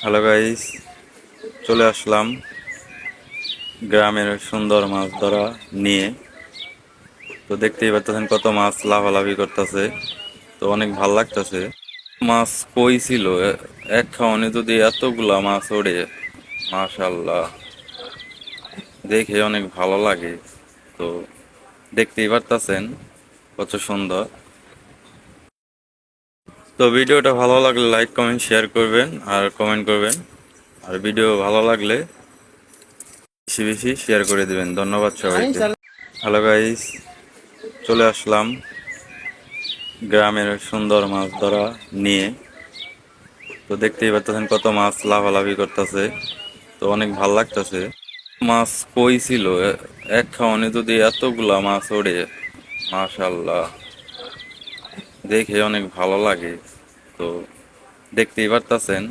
Hello guys, চলে আসলাম গ্রামের সুন্দর মাছ ধরা নিয়ে। তো দেখতেই পাচ্ছেন কত মাছ লাফালাফি করতেছে, তো অনেক ভাল লাগতেছে। মাছ কই ছিল এক খাওয়ানে যদি এতগুলা মাছ ওড়ে, মাশাল্লাহ, দেখে অনেক ভালো লাগে। তো দেখতেই পারতেছেন কত সুন্দর। তো ভিডিওটা ভালো লাগলে লাইক কমেন্ট শেয়ার করবেন আর কমেন্ট করবেন, আর ভিডিও ভালো লাগলে বেশি বেশি শেয়ার করে দিবেন। ধন্যবাদ সবাইকে। হ্যালো গাইস, চলে আসলাম গ্রামের সুন্দর মাছ ধরা নিয়ে। তো দেখতেই পাচ্ছেন কত মাছ লাফালাফি করতেছে, তো অনেক ভাল লাগতেছে। মাছ কই ছিল এক খাওয়ানে যদি এতগুলা মাছ ওড়ে, মাশাল্লাহ, দেখে অনেক ভালো লাগে। তো দেখতেই পারতেছেন